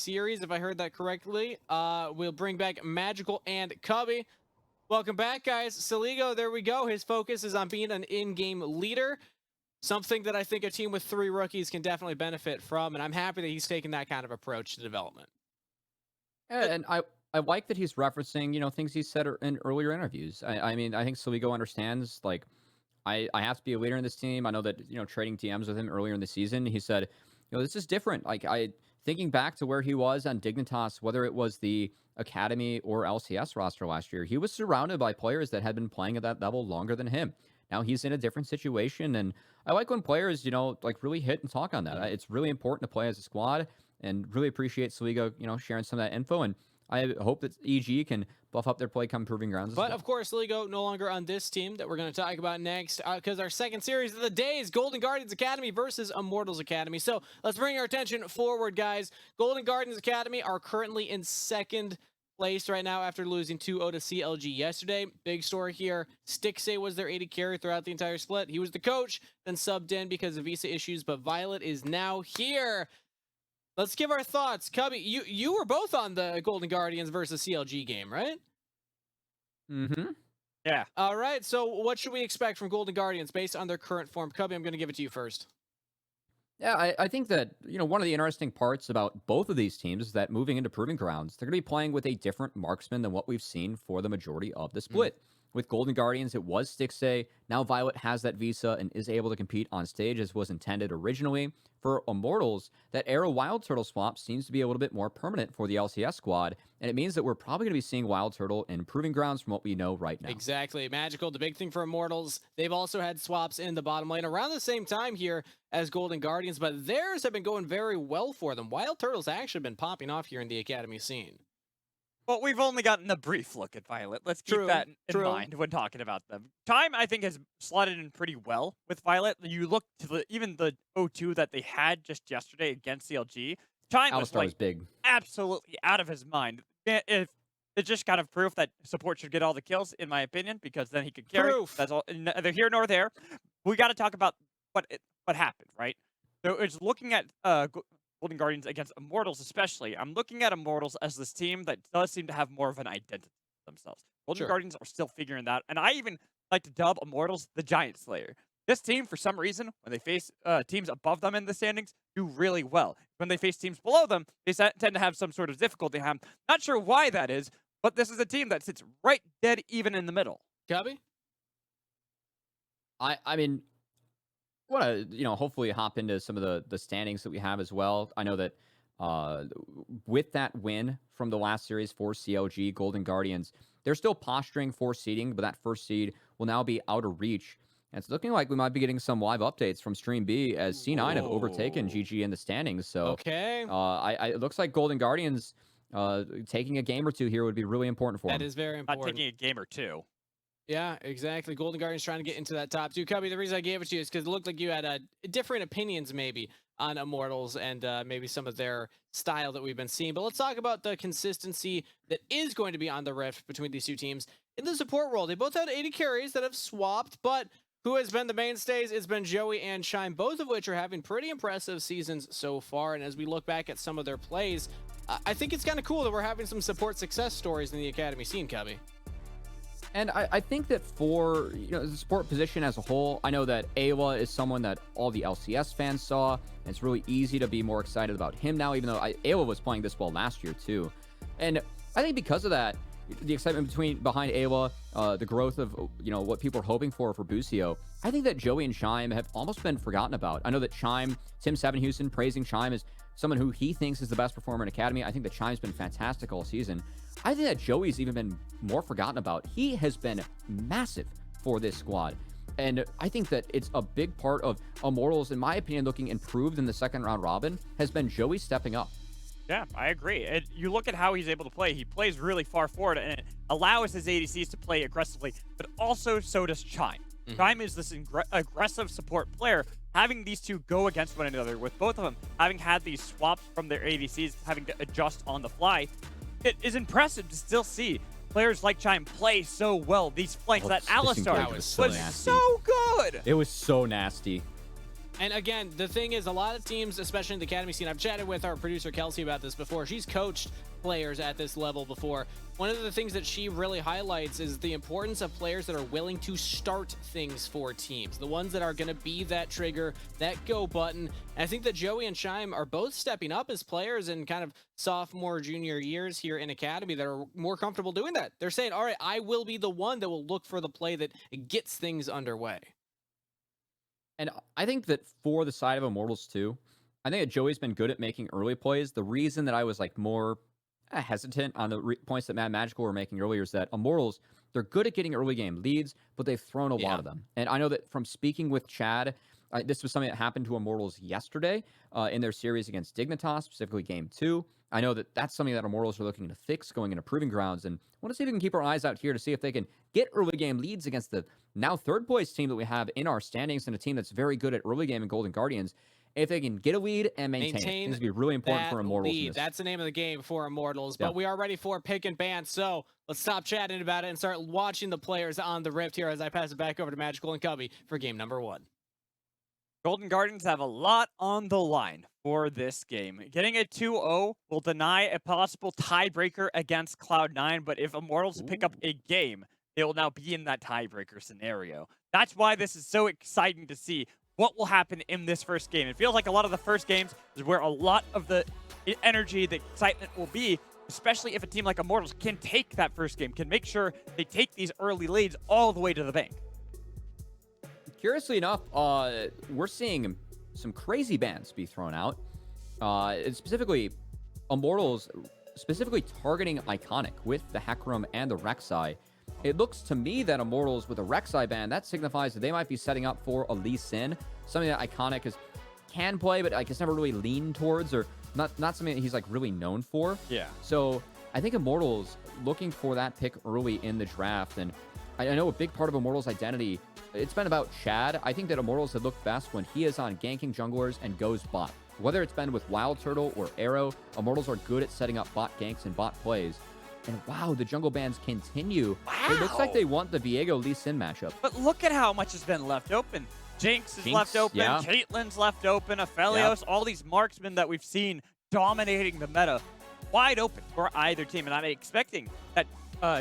series, if I heard that correctly. We'll bring back Magical and Cubby. Welcome back, guys. Saligo, there we go. His focus is on being an in-game leader, something that I think a team with 3 rookies can definitely benefit from, and I'm happy that he's taking that kind of approach to development. And I like that he's referencing, things he said in earlier interviews. I mean, I think Saligo understands, like, I have to be a leader in this team. I know that, trading TMs with him earlier in the season, he said, this is different. Like, thinking back to where he was on Dignitas, whether it was the Academy or LCS roster last year, he was surrounded by players that had been playing at that level longer than him. Now he's in a different situation, and I like when players, like really hit and talk on that. It's really important to play as a squad, and really appreciate Saligo, sharing some of that info. And I hope that EG can buff up their play come Proving Grounds. But of course, Ligo no longer on this team that we're going to talk about next, because our second series of the day is Golden Guardians Academy versus Immortals Academy. So let's bring our attention forward, guys. Golden Guardians Academy are currently in second place right now after losing 2-0 to CLG yesterday. Big story here. Stixay was their AD carry throughout the entire split. He was the coach, then subbed in because of visa issues, but Violet is now here. Let's give our thoughts. Cubby, you were both on the Golden Guardians versus CLG game, right? Mm-hmm. Yeah. All right. So what should we expect from Golden Guardians based on their current form? Cubby, I'm going to give it to you first. Yeah, I think that, one of the interesting parts about both of these teams is that moving into Proving Grounds, they're going to be playing with a different marksman than what we've seen for the majority of the split. With Golden Guardians, it was Stixay. Now Violet has that visa and is able to compete on stage as was intended originally. For Immortals, that Arrow Wild Turtle swap seems to be a little bit more permanent for the LCS squad, and it means that we're probably going to be seeing Wild Turtle in Proving Grounds from what we know right now. Exactly. Magical, the big thing for Immortals, they've also had swaps in the bottom lane around the same time here as Golden Guardians, but theirs have been going very well for them. Wild Turtle's actually been popping off here in the Academy scene. Well, we've only gotten a brief look at Violet. Let's keep that in mind when talking about them. Time, I think, has slotted in pretty well with Violet. You look to even the 0-2 that they had just yesterday against CLG. Time was like big, absolutely out of his mind. If it's just kind of proof that support should get all the kills, in my opinion, because then he could carry. Proof. That's all. Neither here nor there. We got to talk about what happened, right? So it's looking at Golden Guardians against Immortals especially. I'm looking at Immortals as this team that does seem to have more of an identity themselves. Golden Guardians are still figuring that, and I even like to dub Immortals the Giant Slayer. This team, for some reason, when they face teams above them in the standings, do really well. When they face teams below them, they tend to have some sort of difficulty. I'm not sure why that is, but this is a team that sits right dead even in the middle. Cubby? I mean, want to hopefully hop into some of the standings that we have as well. I know that with that win from the last series for CLG, Golden Guardians, they're still posturing for seeding, but that first seed will now be out of reach. And it's looking like we might be getting some live updates from Stream B as C9 have overtaken GGA in the standings. So it looks like Golden Guardians taking a game or two here would be really important for them. That is very important. Not taking a game or two. Yeah, exactly. Golden Guardians trying to get into that top 2. Cubby, the reason I gave it to you is because it looked like you had different opinions maybe on Immortals and maybe some of their style that we've been seeing. But let's talk about the consistency that is going to be on the rift between these two teams. In the support role, they both had 80 carries that have swapped, but who has been the mainstays? It's been Joey and Shime, both of which are having pretty impressive seasons so far. And as we look back at some of their plays, I think it's kind of cool that we're having some support success stories in the Academy scene, Cubby. And I think that for the support position as a whole, I know that Ayla is someone that all the LCS fans saw, and it's really easy to be more excited about him now, even though Ayla was playing this well last year too. And I think because of that, the excitement behind Ayla, the growth of what people are hoping for Busio, I think that Joey and Shime have almost been forgotten about. I know that Shime, Tim Seven Houston praising Shime as someone who he thinks is the best performer in Academy. I think that Shime's been fantastic all season. I think that Joey's even been more forgotten about. He has been massive for this squad. And I think that it's a big part of Immortals, in my opinion, looking improved in the second round robin, has been Joey stepping up. Yeah, I agree. And you look at how he's able to play. He plays really far forward, and it allows his ADCs to play aggressively, but also so does Chime. Chime is this aggressive support player. Having these two go against one another, with both of them having had these swaps from their ADCs, having to adjust on the fly, it is impressive to still see players like Chime play so well. These flanks, that Alistar was so good. It was so nasty. And again, the thing is, a lot of teams, especially in the academy scene, I've chatted with our producer Kelsey about this before. She's coached players at this level before. One of the things that she really highlights is the importance of players that are willing to start things for teams, the ones that are going to be that trigger, that go button. And I think that Joey and Shime are both stepping up as players in kind of sophomore, junior years here in academy that are more comfortable doing that. They're saying, all right, I will be the one that will look for the play that gets things underway. And I think that for the side of Immortals too, I think that Joey's been good at making early plays. The reason that I was like more hesitant on the points that Mad Magical were making earlier is that Immortals, they're good at getting early game leads, but they've thrown a lot of them. And I know that from speaking with Chad, this was something that happened to Immortals yesterday in their series against Dignitas, specifically Game 2. I know that that's something that Immortals are looking to fix going into Proving Grounds, and I want to see if we can keep our eyes out here to see if they can get early game leads against the now third place team that we have in our standings, and a team that's very good at early game in Golden Guardians. If they can get a lead and maintain it, it's going to be really important for Immortals. That's the name of the game for Immortals, but we are ready for pick and ban, so let's stop chatting about it and start watching the players on the Rift here as I pass it back over to Magical and Cubby for game number 1. Golden Guardians have a lot on the line for this game. Getting a 2-0 will deny a possible tiebreaker against Cloud9, but if Immortals pick up a game, they will now be in that tiebreaker scenario. That's why this is so exciting to see what will happen in this first game. It feels like a lot of the first games is where a lot of the energy, the excitement will be, especially if a team like Immortals can take that first game, can make sure they take these early leads all the way to the bank. Curiously enough, we're seeing some crazy bans be thrown out. Specifically, Immortals, specifically targeting Iconic with the Hecarim and the Rek'Sai. It looks to me that Immortals with a Rek'Sai ban, that signifies that they might be setting up for a Lee Sin, something that Iconic can play, but like it's never really leaned towards, or not something that he's like really known for. Yeah. So I think Immortals looking for that pick early in the draft, and I know a big part of Immortals' identity, it's been about Chad. I think that Immortals have looked best when he is on ganking junglers and goes bot. Whether it's been with Wild Turtle or Arrow, Immortals are good at setting up bot ganks and bot plays. And wow, the jungle bans continue. Wow. It looks like they want the Viego Lee Sin matchup. But look at how much has been left open. Jinx is left open, Caitlyn's left open, Aphelios, all these marksmen that we've seen dominating the meta, wide open for either team. And I'm expecting that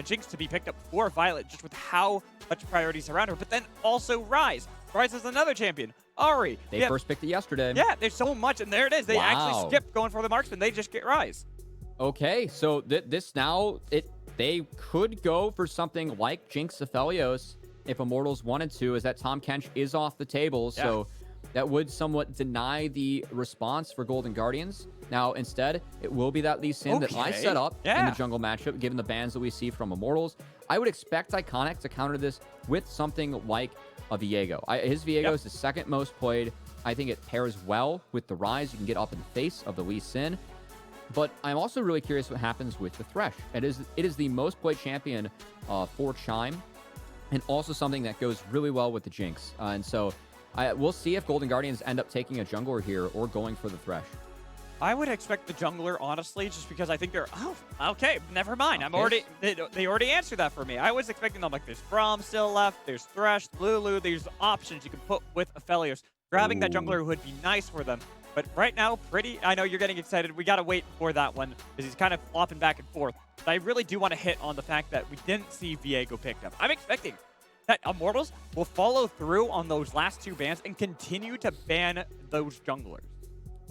Jinx to be picked up for Violet just with how much priorities around her. But then also Ryze. Ryze is another champion. Ahri. They first picked it yesterday. Yeah, there's so much, and there it is. They actually skip going for the marksman. They just get Ryze. Okay, so this now, they could go for something like Jinx Aphelios if Immortals wanted to, as that Tom Kench is off the table. Yeah. So that would somewhat deny the response for Golden Guardians. Now, instead, it will be that Lee Sin that I set up in the jungle matchup, given the bans that we see from Immortals. I would expect Iconic to counter this with something like a Viego. His Viego is the second most played. I think it pairs well with the Ryze. You can get up in the face of the Lee Sin. But I'm also really curious what happens with the Thresh. It is the most played champion for Chime, and also something that goes really well with the Jinx. And so we'll see if Golden Guardians end up taking a jungler here or going for the Thresh. I would expect the jungler, honestly, just because I think they're... Oh, okay, never mind. They already answered that for me. I was expecting them, like, there's Braum still left, there's Thresh, Lulu, there's options you can put with Aphelios. Grabbing that jungler would be nice for them. But right now, I know you're getting excited. We got to wait for that one because he's kind of flopping back and forth. But I really do want to hit on the fact that we didn't see Viego picked up. I'm expecting that Immortals will follow through on those last two bans and continue to ban those junglers.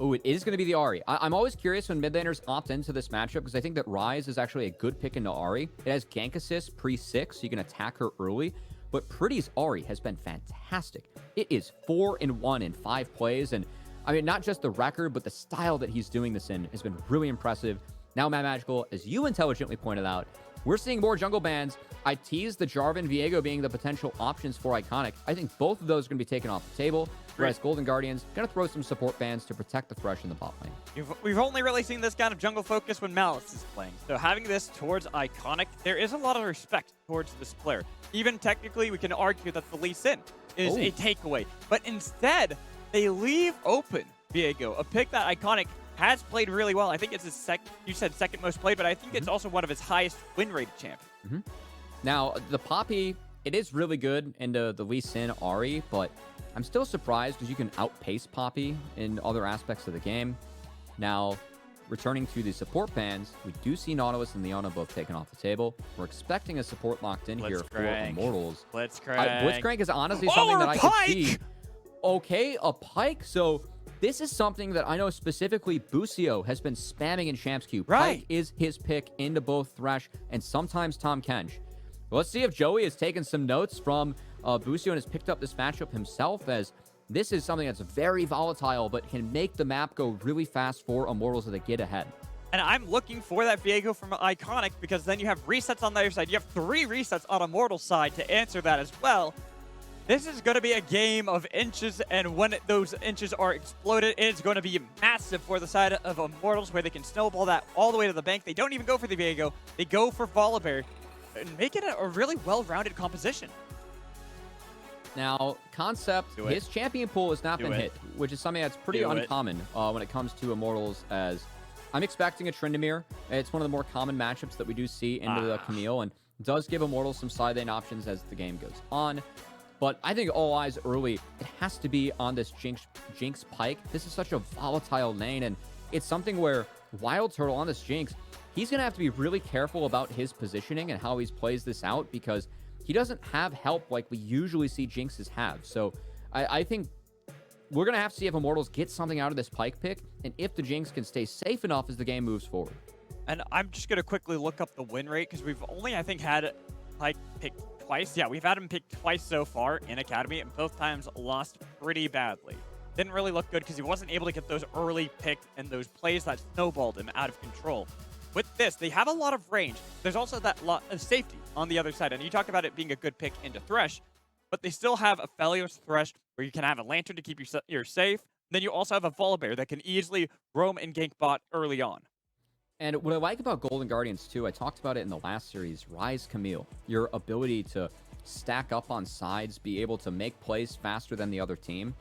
Oh, it is going to be the Ahri. I'm always curious when mid laners opt into this matchup because I think that Ryze is actually a good pick into Ahri. It has gank assist pre-6, so you can attack her early. But Pretty's Ahri has been fantastic. It is 4-1 in 5 plays, and I mean, not just the record, but the style that he's doing this in has been really impressive. Now, Mad Magical, as you intelligently pointed out, we're seeing more jungle bans. I teased the Jarvan Viego being the potential options for Iconic. I think both of those are going to be taken off the table, whereas Golden Guardians going to throw some support bans to protect the Thresh in the bot lane. We've only really seen this kind of jungle focus when Malice is playing. So having this towards Iconic, there is a lot of respect towards this player. Even technically, we can argue that the Lee Sin is a takeaway. But instead, they leave open Viego, a pick that Iconic has played really well. I think it's his you said second most played, but I think it's also one of his highest win rate champions. Now, the Poppy, it is really good into the Lee Sin Ahri, but I'm still surprised because you can outpace Poppy in other aspects of the game. Now, returning to the support bans, we do see Nautilus and Leona both taken off the table. We're expecting a support locked in here for Immortals. Blitzcrank is honestly something that I could see. Okay, a Pike. So this is something that I know specifically Busio has been spamming in Champs Queue. Pike is his pick into both Thresh and sometimes Tom Kench. Let's see if Joey has taken some notes from Busio and has picked up this matchup himself, as this is something that's very volatile but can make the map go really fast for Immortals as they get ahead. And I'm looking for that Viego from Iconic, because then you have resets on the other side. You have 3 resets on Immortals side to answer that as well. This is going to be a game of inches, and when those inches are exploded, it's going to be massive for the side of Immortals, where they can snowball that all the way to the bank. They don't even go for the Viego. They go for Volibear and make it a really well-rounded composition. Now, Concept, his champion pool has not been hit, which is something that's pretty uncommon when it comes to Immortals, as I'm expecting a Tryndamere. It's one of the more common matchups that we do see into the Camille, and does give Immortals some side lane options as the game goes on. But I think all eyes early, it has to be on this Jinx Pike. This is such a volatile lane, and it's something where Wild Turtle on this Jinx, he's going to have to be really careful about his positioning and how he plays this out, because he doesn't have help like we usually see Jinxes have. So I think we're going to have to see if Immortals get something out of this Pike pick, and if the Jinx can stay safe enough as the game moves forward. And I'm just going to quickly look up the win rate, because we've only, I think, had Pike picked twice. Yeah, we've had him picked twice so far in Academy, and both times lost pretty badly. Didn't really look good because he wasn't able to get those early picks and those plays that snowballed him out of control. With this, they have a lot of range. There's also that lot of safety on the other side. And you talk about it being a good pick into Thresh, but they still have a Felios Thresh where you can have a Lantern to keep you safe. Then you also have a Volibear that can easily roam and gank bot early on. And what I like about Golden Guardians too, I talked about it in the last series, Rise Camille. Your ability to stack up on sides, be able to make plays faster than the other team.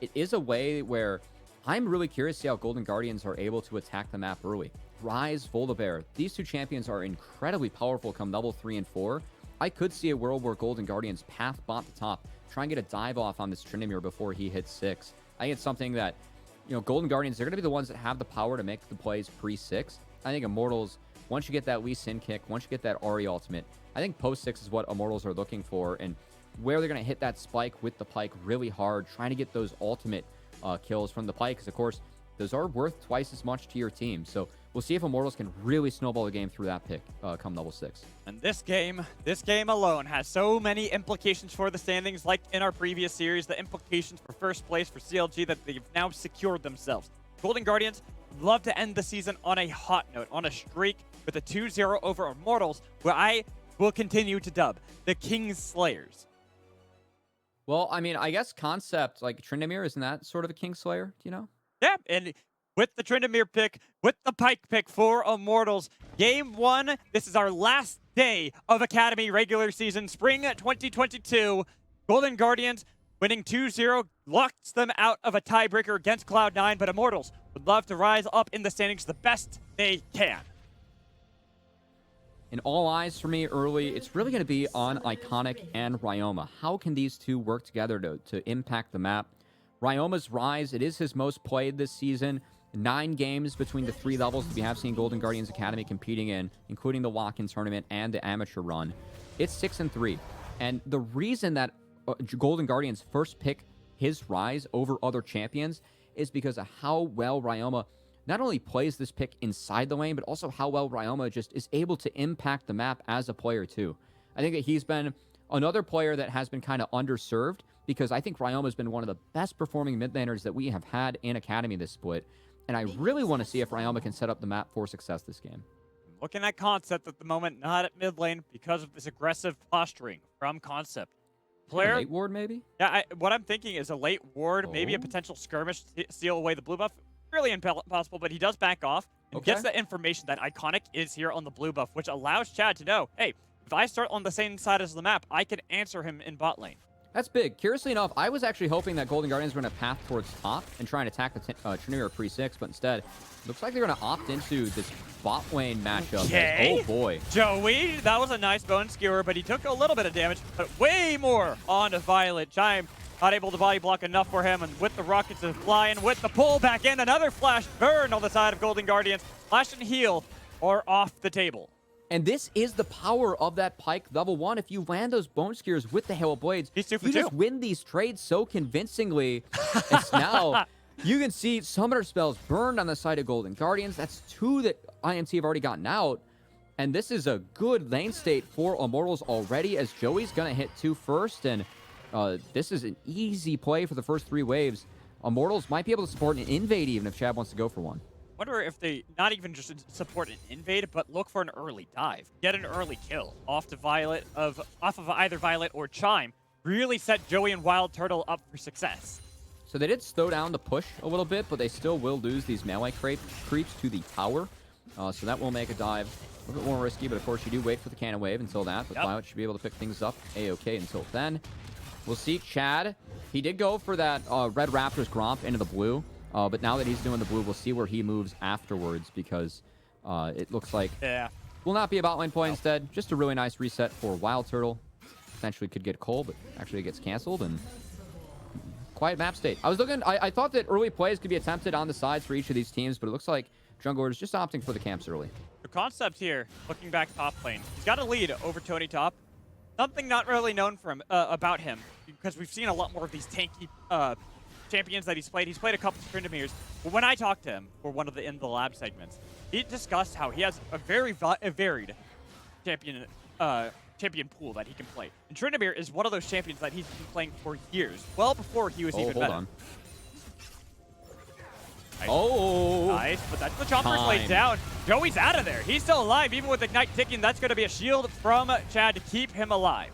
It is a way where I'm really curious to see how Golden Guardians are able to attack the map early. Rise, Volibear, these two champions are incredibly powerful come level 3 and 4. I could see a world where Golden Guardians path bot the top, try and get a dive off on this Tryndamere before he hits 6. I think it's something that, Golden Guardians, they're going to be the ones that have the power to make the plays pre-6. I think Immortals, once you get that Lee Sin kick, once you get that Ahri ultimate, I think post-6 is what Immortals are looking for, and where they're going to hit that spike with the Pike really hard, trying to get those ultimate kills from the Pike, because of course, those are worth twice as much to your team. So we'll see if Immortals can really snowball the game through that pick come level 6. And this game alone has so many implications for the standings, like in our previous series, the implications for first place for CLG that they've now secured themselves. Golden Guardians love to end the season on a hot note, on a streak with a 2-0 over Immortals, where I will continue to dub the King's Slayers. Well, I mean, I guess Concept, like Tryndamere, isn't that sort of a Kingslayer, do you know? Yeah, and with the Tryndamere pick, with the Pike pick for Immortals, Game 1, this is our last day of Academy regular season, Spring 2022. Golden Guardians winning 2-0 locks them out of a tiebreaker against Cloud9, but Immortals would love to rise up in the standings the best they can. In all eyes for me early, it's really going to be on Iconic and Ryoma. How can these two work together to impact the map? Ryoma's Rise, it is his most played this season. 9 games between the 3 levels that we have seen Golden Guardians Academy competing in, including the walk-in tournament and the amateur run. It's 6-3. And the reason that Golden Guardians first pick his Rise over other champions is because of how well Ryoma not only plays this pick inside the lane, but also how well Ryoma just is able to impact the map as a player too. I think that he's been another player that has been kind of underserved, because I think Ryoma's been one of the best performing mid laners that we have had in Academy this split. And I really want to see if Ryoma can set up the map for success this game. Looking at Concept at the moment, not at mid lane because of this aggressive posturing from Concept. Player, late ward maybe? Yeah, what I'm thinking is a late ward, maybe a potential skirmish to steal away the blue buff. Really impossible, but he does back off and gets the information that Iconic is here on the blue buff, which allows Chad to know, hey, if I start on the same side as the map, I can answer him in bot lane. That's big. Curiously enough, I was actually hoping that Golden Guardians were going to path towards top and try and attack the Tryndamere pre-6, but instead, looks like they're going to opt into this bot lane matchup. Okay. Oh boy. Joey, that was a nice bone skewer, but he took a little bit of damage, but way more on Violet Chime. Not able to body block enough for him, and with the rockets is flying, with the pull back in, another flash burn on the side of Golden Guardians. Flash and heal are off the table. And this is the power of that Pyke level 1. If you land those Bone Skewers with the Halo Blades, He's 2 for you 2. just win these trades so convincingly. It's now, you can see Summoner Spells burned on the side of Golden Guardians. That's 2 that IMT have already gotten out. And this is a good lane state for Immortals already, as Joey's going to hit 2 first. And this is an easy play for the first 3 waves. Immortals might be able to support an invade even if Chad wants to go for one. Wonder if they not even just support an invade, but look for an early dive. Get an early kill off of either Violet or Chime. Really set Joey and Wild Turtle up for success. So they did slow down the push a little bit, but they still will lose these melee creeps to the tower. So that will make a dive a little bit more risky, but of course you do wait for the cannon wave until that. But Violet should be able to pick things up A-okay until then. We'll see Chad. He did go for that Red Raptors Gromp into the blue. But now that he's doing the blue, we'll see where he moves afterwards, because it looks like will not be a bot lane play instead. Just a really nice reset for Wild Turtle. Potentially could get Cole, but actually it gets canceled. And quiet map state. I was looking. I thought that early plays could be attempted on the sides for each of these teams, but it looks like Jungler is just opting for the camps early. The concept here, looking back top lane, he's got a lead over Tony Top. Something not really known from about him, because we've seen a lot more of these tanky champions that he's played. He's played a couple of Tryndamirs. But when I talked to him for one of the in the lab segments, he discussed how he has a very varied champion pool that he can play. And Tryndamir is one of those champions that he's been playing for years, well before he was even better. On. Nice. Oh, nice, but that's the chopper's laid down. Joey's out of there. He's still alive, even with Ignite ticking. That's going to be a shield from Chad to keep him alive.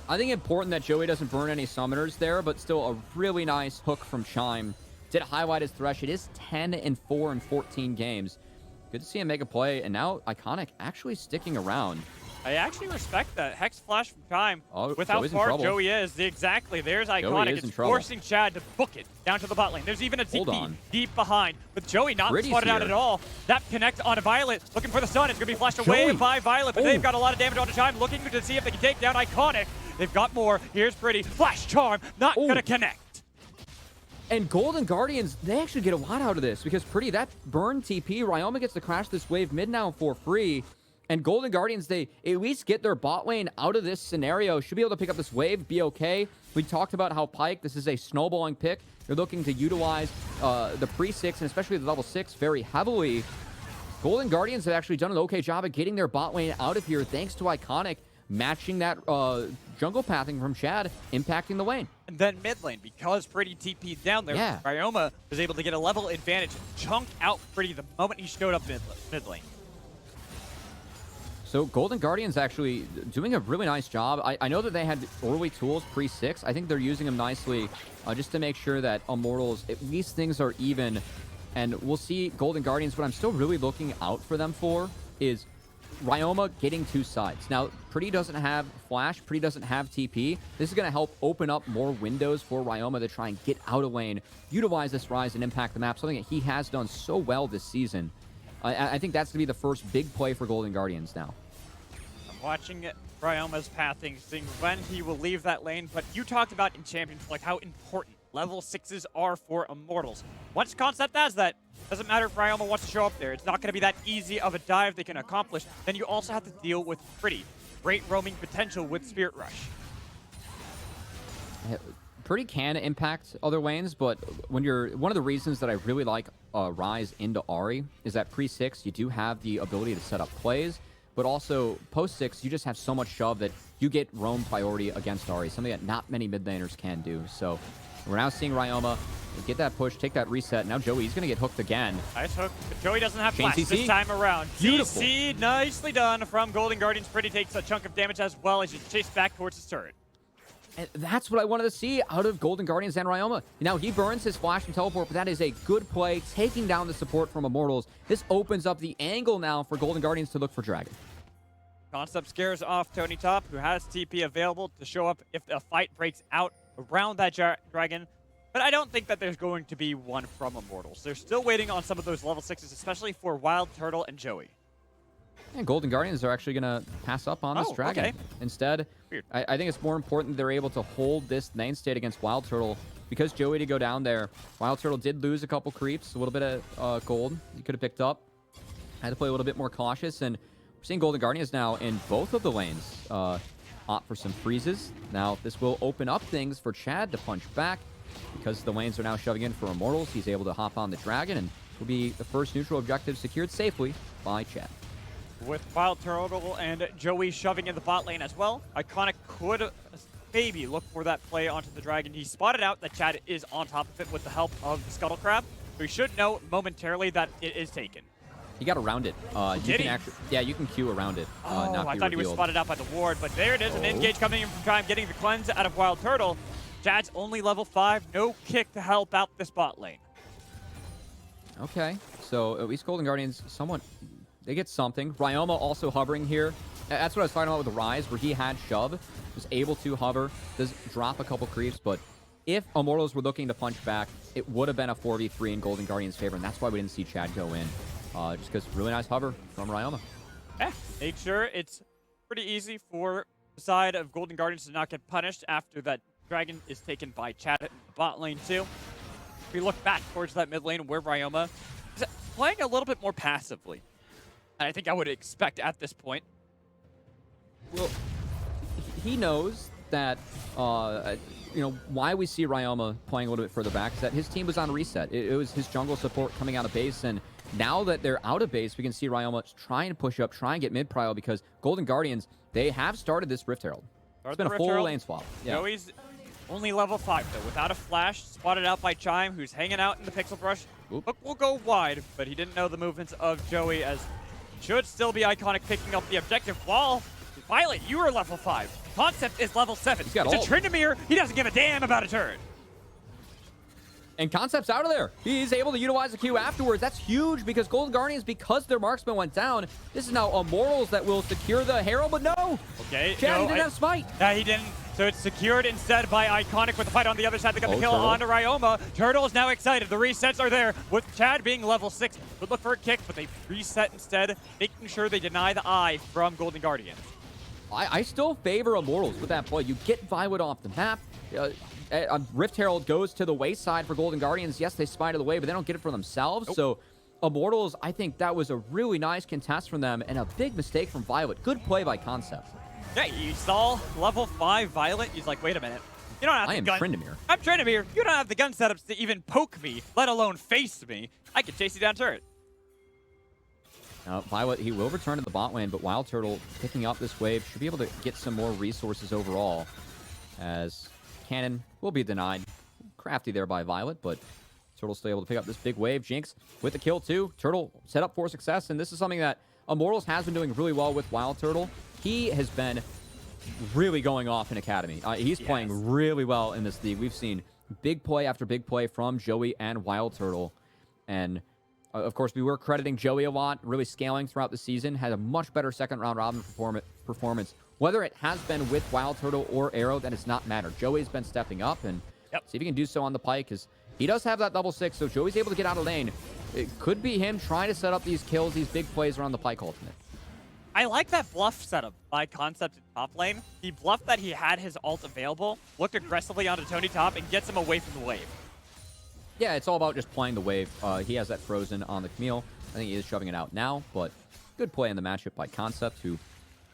I think important that Joey doesn't burn any summoners there, but still a really nice hook from Chime. Did highlight his thresh. It is 10-4 in 14 games. Good to see him make a play, and now Iconic actually sticking around. I actually respect that. Hex Flash from Chime. Oh, with how Joey's in far trouble. Joey is. Exactly. There's Iconic. It's forcing Chad to book it down to the bot lane. There's even a TP deep behind. With Joey not spotted out at all. That connect on a Violet. Looking for the stun. It's going to be flashed away by Violet, but they've got a lot of damage on Chime. Looking to see if they can take down Iconic. They've got more. Here's Pretty. Flash Charm. Not going to connect. And Golden Guardians, they actually get a lot out of this, because Pretty, that burn TP, Ryoma gets to crash this wave mid now for free. And Golden Guardians, they at least get their bot lane out of this scenario. Should be able to pick up this wave, be okay. We talked about how Pyke, this is a snowballing pick. They're looking to utilize the pre-6 and especially the level 6 very heavily. Golden Guardians have actually done an okay job of getting their bot lane out of here, thanks to Iconic matching that jungle pathing from Chad, impacting the lane. And then mid lane, because Pretty TP'd down there, Ryoma was able to get a level advantage, chunk out Pretty the moment he showed up mid lane. So Golden Guardians actually doing a really nice job. I know that they had early tools pre-6. I think they're using them nicely just to make sure that Immortals, at least things are even. And we'll see Golden Guardians. What I'm still really looking out for them for is Ryoma getting 2 sides. Now, Pretty doesn't have Flash. Pretty doesn't have TP. This is going to help open up more windows for Ryoma to try and get out of lane, utilize this Rise, and impact the map, something that he has done so well this season. I think that's going to be the first big play for Golden Guardians now. Watching Ryoma's pathing, seeing when he will leave that lane, but you talked about in Champions like how important level 6s are for Immortals. Once Concept has that, doesn't matter if Ryoma wants to show up there, it's not going to be that easy of a dive they can accomplish. Then you also have to deal with Pretty. Great roaming potential with Spirit Rush. Pretty can impact other lanes, but when you're one of the reasons that I really like Rise into Ahri is that pre-6 you do have the ability to set up plays. But also, post-6, you just have so much shove that you get roam priority against Ahri, something that not many mid laners can do. So we're now seeing Ryoma get that push, take that reset. Now Joey, he's going to get hooked again. Nice hook, but Joey doesn't have Chain flash CC. this time around. Beautiful. CC, nicely done from Golden Guardians. Pretty takes a chunk of damage as well as you chase back towards his turret. And that's what I wanted to see out of Golden Guardians and Ryoma. Now, he burns his flash and teleport, but that is a good play, taking down the support from Immortals. This opens up the angle now for Golden Guardians to look for Dragon. Concept scares off Tony Top, who has TP available to show up if a fight breaks out around that Dragon. But I don't think that there's going to be one from Immortals. They're still waiting on some of those level 6s, especially for Wild Turtle and Joey. And Golden Guardians are actually going to pass up on this dragon. Okay. Instead, Weird. I think it's more important they're able to hold this lane state against Wild Turtle. Because Joey to go down there, Wild Turtle did lose a couple creeps, a little bit of gold he could have picked up. Had to play a little bit more cautious, and we're seeing Golden Guardians now in both of the lanes opt for some freezes. Now, this will open up things for Chad to punch back. Because the lanes are now shoving in for Immortals, he's able to hop on the dragon, and will be the first neutral objective secured safely by Chad. With Wild Turtle and Joey shoving in the bot lane as well, Iconic could maybe look for that play onto the dragon. He spotted out that Chad is on top of it with the help of the Scuttle Crab. So he should know momentarily that it is taken. He got around it. You can actually, yeah, you can queue around it. Not I be thought he was revealed. spotted out by the ward, but there it is, an engage coming in from Chime, getting the cleanse out of Wild Turtle. Chad's only level 5, no kick to help out this bot lane. Okay, so at least Golden Guardians somewhat, they get something. Ryoma also hovering here. That's what I was talking about with the Rise, where he had shove, was able to hover, does drop a couple creeps, but if Immortals were looking to punch back, it would have been a 4v3 in Golden Guardians' favor, and that's why we didn't see Chad go in. Just because really nice hover from Ryoma. Yeah, make sure it's pretty easy for the side of Golden Guardians to not get punished after that dragon is taken by Chad in the bot lane too. If we look back towards that mid lane where Ryoma is playing a little bit more passively, and I think I would expect at this point. Well, he knows that, why we see Ryoma playing a little bit further back is that his team was on reset. It was his jungle support coming out of base, and now that they're out of base, we can see Ryoma trying to push up, try and get mid-prio, because Golden Guardians, they have started this Rift Herald. It's been a full lane swap. Yeah. Joey's only level 5, though, without a flash, spotted out by Chime, who's hanging out in the pixel brush. Hook will go wide, but he didn't know the movements of Joey, as should still be Iconic picking up the objective. While Violet, you are level 5. Concept is level 7. It's a Tryndamere. He doesn't give a damn about a turret. And Concept's out of there. He's able to utilize the Q afterwards. That's huge because Golden Guardians, because their marksman went down, this is now Immortals that will secure the Herald, but no! Okay, Chad, he didn't have Smite. Yeah, he didn't. So it's secured instead by Iconic with the fight on the other side. They got the kill onto Ryoma. Turtle is now excited. The resets are there with Chad being level 6. Would look for a kick, but they reset instead, making sure they deny the eye from Golden Guardians. I still favor Immortals with that play. You get Violet off the map. Rift Herald goes to the wayside for Golden Guardians. Yes, they spied the way, but they don't get it for themselves. So Immortals, I think that was a really nice contest from them and a big mistake from Violet. Good play by Concept. Yeah, you saw level 5 Violet. He's like, wait a minute. You don't have the gun. Tryndamere. I'm Tryndamere. You don't have the gun setups to even poke me, let alone face me. I can chase you down turret. Now, Violet, he will return to the bot lane, but Wild Turtle picking up this wave should be able to get some more resources overall, as Cannon will be denied. Crafty there by Violet, but Turtle's still able to pick up this big wave. Jinx with the kill too. Turtle set up for success, and this is something that Immortals has been doing really well with Wild Turtle. He has been really going off in Academy. He's playing really well in this league. We've seen big play after big play from Joey and Wild Turtle, and of course, we were crediting Joey a lot, really scaling throughout the season, had a much better second round robin performance. Whether it has been with Wild Turtle or Arrow, that has not mattered. Joey's been stepping up, and see if he can do so on the pike, because he does have that level 6, so Joey's able to get out of lane. It could be him trying to set up these kills, these big plays around the pike ultimate. I like that bluff setup by Concept in top lane. He bluffed that he had his ult available, looked aggressively onto Tony top, and gets him away from the wave. Yeah, it's all about just playing the wave. He has that frozen on the Camille. I think he is shoving it out now, but good play in the matchup by Concept, who...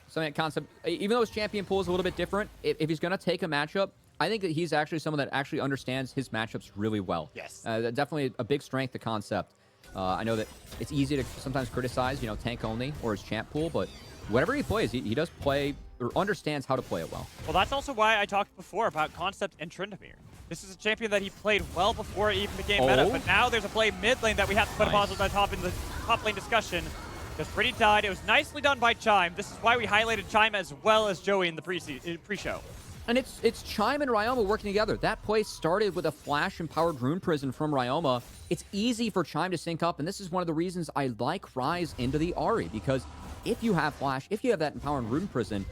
Something that Concept, even though his champion pool is a little bit different, if he's going to take a matchup, I think that he's actually someone that actually understands his matchups really well. Yes. Definitely a big strength to Concept. I know that it's easy to sometimes criticize, tank only or his champ pool, but whatever he plays, he does play or understands how to play it well. Well, that's also why I talked before about Concept and Tryndamere. This is a champion that he played well before it even became meta, but now there's a play mid lane that we have to put a pause on the top in the top lane discussion. Because Pretty died. It was nicely done by Chime. This is why we highlighted Chime as well as Joey in the pre-show. And it's Chime and Ryoma working together. That play started with a flash-empowered Rune Prison from Ryoma. It's easy for Chime to sync up, and this is one of the reasons I like Rise into the Ahri, because if you have flash, if you have that empowered Rune Prison,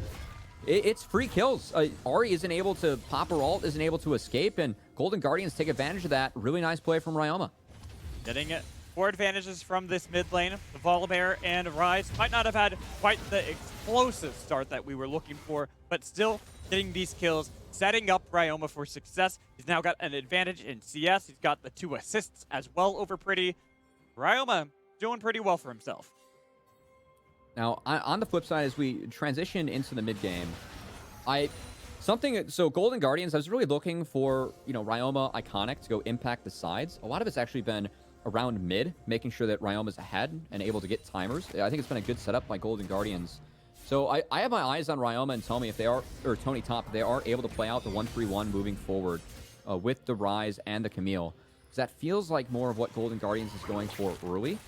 it's free kills. Ahri isn't able to pop her ult, isn't able to escape, and Golden Guardians take advantage of that. Really nice play from Ryoma. Getting core advantages from this mid lane. The Volibear and Rise might not have had quite the explosive start that we were looking for, but still getting these kills, setting up Ryoma for success. He's now got an advantage in CS. He's got the 2 assists as well over Pretty. Ryoma doing pretty well for himself. Now, on the flip side, as we transition into the mid game, so Golden Guardians, I was really looking for, Ryoma Iconic to go impact the sides. A lot of it's actually been around mid, making sure that Ryoma's ahead and able to get timers. I think it's been a good setup by Golden Guardians. So I have my eyes on Ryoma and Tommy if they are, or Tony Top, if they are able to play out the 1-3-1 moving forward with the Rise and the Camille. Because that feels like more of what Golden Guardians is going for early.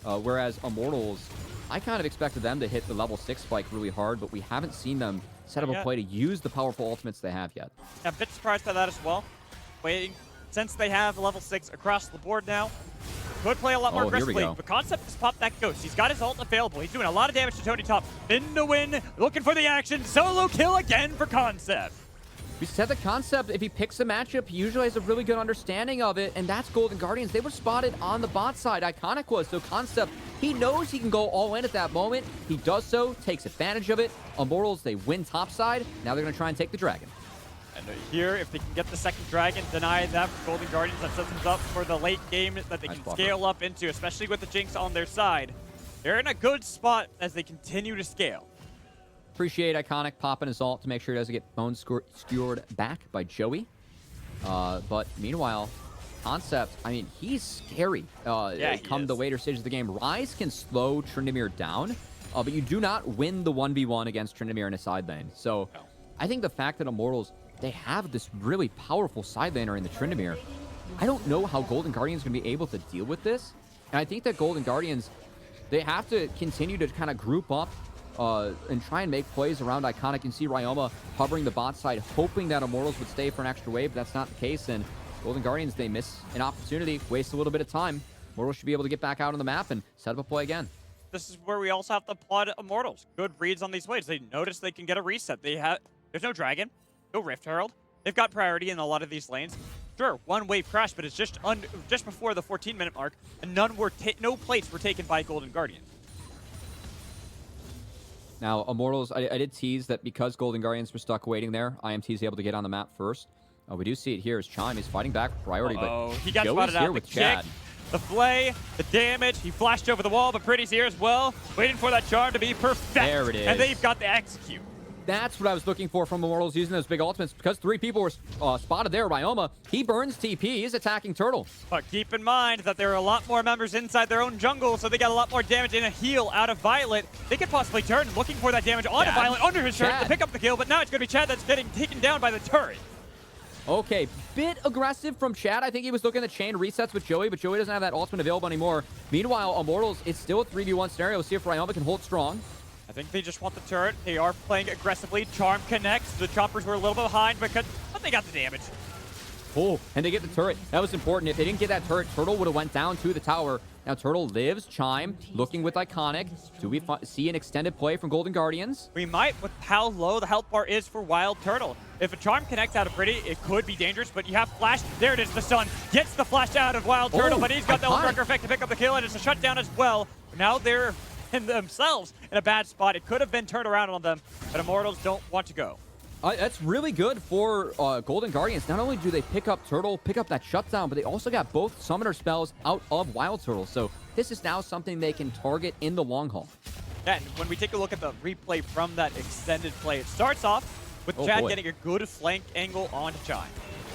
Whereas Immortals, I kind of expected them to hit the level 6 spike really hard, but we haven't seen them set up a play to use the powerful ultimates they have yet. Yeah, a bit surprised by that as well. Waiting, since they have level 6 across the board now, could play a lot more aggressively. But Concept has popped that Ghost. He's got his ult available. He's doing a lot of damage to Tony Top. In the win, looking for the action. Solo kill again for Concept. We said the Concept, if he picks a matchup, he usually has a really good understanding of it, and that's Golden Guardians. They were spotted on the bot side. Iconic was, so Concept, he knows he can go all in at that moment. He does so, takes advantage of it. Immortals, they win top side. Now they're going to try and take the Dragon. And here, if they can get the second Dragon, deny that for Golden Guardians, that sets them up for the late game that they can scale up into, especially with the Jinx on their side. They're in a good spot as they continue to scale. Appreciate Iconic popping his ult to make sure he doesn't get bone skewered back by Joey. But meanwhile, Concept, I mean, he's scary come the later stages of the game. Rise can slow Tryndamere down, but you do not win the 1v1 against Tryndamere in a side lane. So I think the fact that Immortals, they have this really powerful side laner in the Tryndamere, I don't know how Golden Guardians are going to be able to deal with this. And I think that Golden Guardians, they have to continue to kind of group up and try and make plays around Iconic. And see Ryoma hovering the bot side, hoping that Immortals would stay for an extra wave, but that's not the case. And Golden Guardians, they miss an opportunity, waste a little bit of time. Immortals should be able to get back out on the map and set up a play again. This is where we also have to applaud Immortals. Good reads on these waves. They notice they can get a reset. There's no Dragon, no Rift Herald. They've got priority in a lot of these lanes. Sure, one wave crash, but it's just before the 14-minute mark, and no plates were taken by Golden Guardians. Now, Immortals, I did tease that because Golden Guardians were stuck waiting there, IMT is able to get on the map first. We do see it here as Chime is fighting back with priority, but he got Joey's spotted here out. with The Chad. kick, the flay, the damage. He flashed over the wall, but Pretty's here as well, waiting for that charm to be perfect. There it is. And they've got the execute. That's what I was looking for from Immortals using those big ultimates. Because 3 people were spotted there. Ryoma, he burns TP. He's attacking Turtle. But keep in mind that there are a lot more members inside their own jungle, so they got a lot more damage and a heal out of Violet. They could possibly turn, looking for that damage onto Violet under his shirt to pick up the kill, but now it's going to be Chad that's getting taken down by the turret. Okay, bit aggressive from Chad. I think he was looking at chain resets with Joey, but Joey doesn't have that ultimate available anymore. Meanwhile, Immortals, it's still a 3v1 scenario. We'll see if Ryoma can hold strong. I think they just want the turret. They are playing aggressively. Charm connects. The choppers were a little bit behind, but they got the damage. Oh, and they get the turret. That was important. If they didn't get that turret, Turtle would have went down to the tower. Now Turtle lives. Chime looking with Iconic. Do we see an extended play from Golden Guardians? We might, with how low the health bar is for Wild Turtle. If a Charm connects out of Pretty, it could be dangerous, but you have Flash. There it is. The Sun gets the Flash out of Wild Turtle, but he's got the Ult Breaker effect to pick up the kill, and it's a shutdown as well. Now they're themselves in a bad spot. It could have been turned around on them, but Immortals don't want to go. That's really good for Golden Guardians. Not only do they pick up Turtle, pick up that shutdown, but they also got both summoner spells out of Wild Turtle. So this is now something they can target in the long haul. Yeah, and when we take a look at the replay from that extended play, it starts off with Chad getting a good flank angle onto Chime.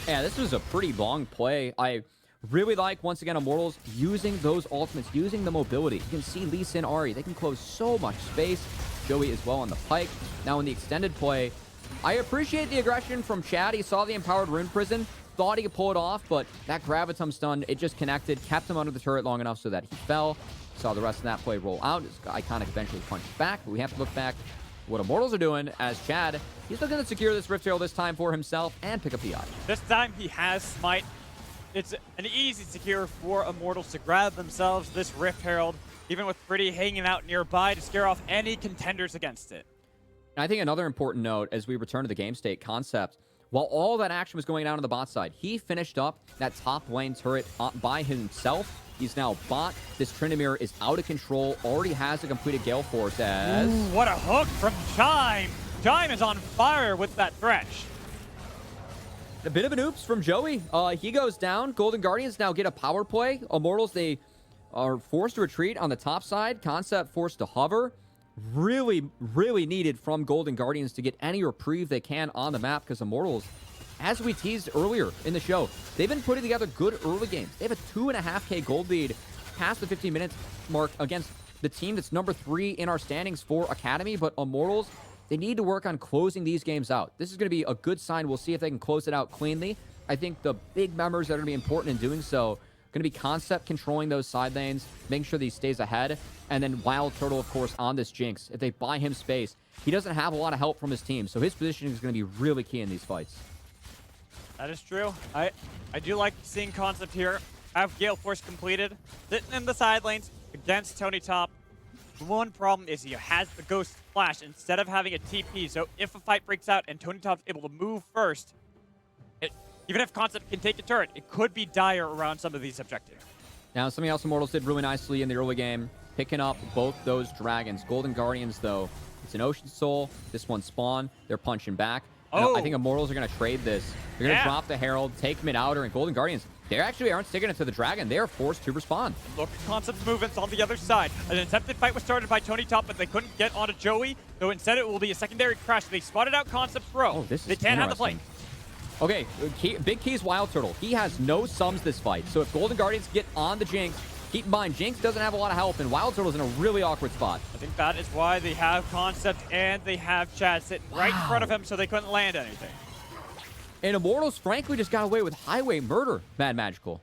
Yeah, this was a pretty long play. I really like, once again, Immortals using those ultimates, using the mobility. You can see Lee Sin, Ari. They can close so much space. Joey as well on the pike. Now in the extended play, I appreciate the aggression from Chad. He saw the Empowered Rune Prison, thought he could pull it off, but that Gravitum stun, it just connected, kept him under the turret long enough so that he fell. Saw the rest of that play roll out. Iconic eventually punched back, but we have to look back what Immortals are doing as Chad, he's looking to secure this Rift Herald this time for himself and pick up the eye. This time he has Smite. It's an easy secure for Immortals to grab themselves this Rift Herald, even with Pretty hanging out nearby to scare off any contenders against it. And I think another important note as we return to the game state, Concept, while all that action was going down on the bot side, he finished up that top lane turret by himself. He's now bot. This Tryndamere is out of control. Already has a completed Gale Force as... Ooh, what a hook from Chime. Chime is on fire with that Thresh. A bit of an oops from Joey. He goes down. Golden Guardians now get a power play. Immortals, they are forced to retreat on the top side. Concept forced to hover. Really, really needed from Golden Guardians to get any reprieve they can on the map because Immortals, as we teased earlier in the show, they've been putting together good early games. They have a 2.5K gold lead past the 15 minutes mark against the team that's number 3 in our standings for Academy, but Immortals, they need to work on closing these games out. This is going to be a good sign. We'll see if they can close it out cleanly. I think the big members that are going to be important in doing so going to be Concept controlling those side lanes, making sure that he stays ahead, and then Wild Turtle, of course, on this Jinx. If they buy him space, he doesn't have a lot of help from his team, so his positioning is going to be really key in these fights. That is true. I do like seeing Concept here. Have Gale Force completed, sitting in the side lanes against Tony Top. The one problem is he has the Ghost Flash instead of having a TP, so if a fight breaks out and Tony Top's able to move first, even if Concept can take a turret, it could be dire around some of these objectives. Now, something else Immortals did really nicely in the early game, picking up both those dragons. Golden Guardians, though, it's an Ocean Soul. This one spawn. They're punching back. Oh. I think Immortals are going to trade this. They're going to drop the Herald, take mid-outer, and Golden Guardians, they actually aren't sticking it to the dragon. They are forced to respond. Look at Concept's movements on the other side. An attempted fight was started by Tony Top, but they couldn't get onto Joey, so instead it will be a secondary crash. They spotted out Concept's row. Oh, this is they can't have the play. Okay, big key is Wild Turtle. He has no sums this fight, so if Golden Guardians get on the Jinx, keep in mind, Jinx doesn't have a lot of help, and Wild Turtle's in a really awkward spot. I think that is why they have Concept and they have Chad sitting right in front of him so they couldn't land anything. And Immortals, frankly, just got away with highway murder, Mad Magical.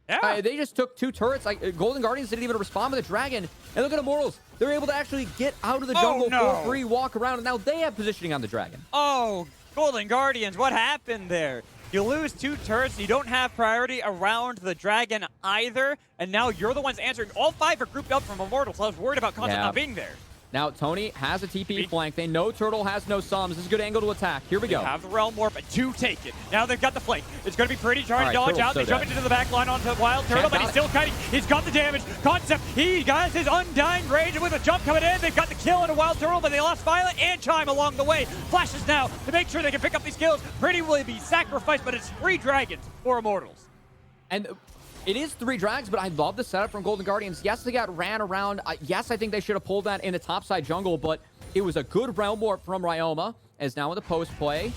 Yeah. They just took 2 turrets. Golden Guardians didn't even respond with a dragon. And look at Immortals. They're able to actually get out of the jungle for free, walk around, and now they have positioning on the dragon. Oh, Golden Guardians, what happened there? You lose 2 turrets, you don't have priority around the dragon either, and now you're the ones answering. All 5 are grouped up from Immortals. I was worried about Concept not being there. Now, Tony has a TP flank. They know Turtle has no sums. This is a good angle to attack. Here we go. They have the Realm Warp, but 2 take it. Now they've got the flank. It's going to be pretty trying to dodge Turtle's out. so They jump dead. into the back line onto Wild Turtle, but he's still kiting. He's got the damage. Concept, he got his Undying Rage, and with a jump coming in, they've got the kill on a Wild Turtle, but they lost Violet and Chime along the way. Flashes now to make sure they can pick up these kills. Pretty will be sacrificed, but it's 3 dragons for Immortals. And it is 3 drags, but I love the setup from Golden Guardians. Yes, they got ran around. Yes, I think they should have pulled that in the topside jungle, but it was a good Realm Warp from Ryoma, as now in the post play.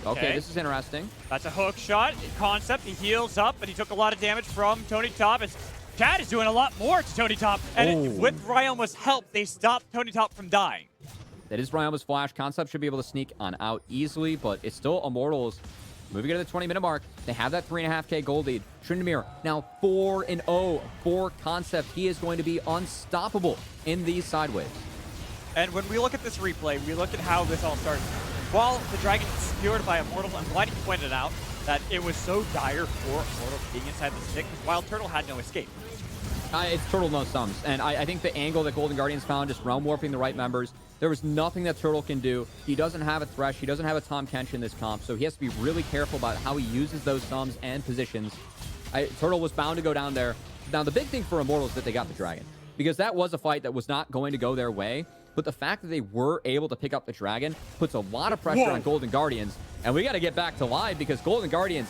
Okay, this is interesting. That's a hook shot. Concept, he heals up, but he took a lot of damage from Tony Top. As Chad is doing a lot more to Tony Top, and with Ryoma's help, they stopped Tony Top from dying. That is Ryoma's flash. Concept should be able to sneak on out easily, but it's still Immortals. Moving to the 20-minute mark, they have that 3.5K gold lead. Tryndamere now 4-0 for Concept. He is going to be unstoppable in these sideways. And when we look at this replay, we look at how this all started. While the dragon is secured by Immortals, I'm glad you pointed out that it was so dire for Immortals being inside the stick because Wild Turtle had no escape. It's Turtle no sums, and I think the angle that Golden Guardians found, just realm warping the right members, there was nothing that Turtle can do. He doesn't have a Thresh, he doesn't have a Tahm Kench in this comp, so he has to be really careful about how he uses those sums and positions. Turtle was bound to go down there. Now, the big thing for Immortals is that they got the dragon, because that was a fight that was not going to go their way, but the fact that they were able to pick up the dragon puts a lot of pressure on Golden Guardians, and we got to get back to live because Golden Guardians,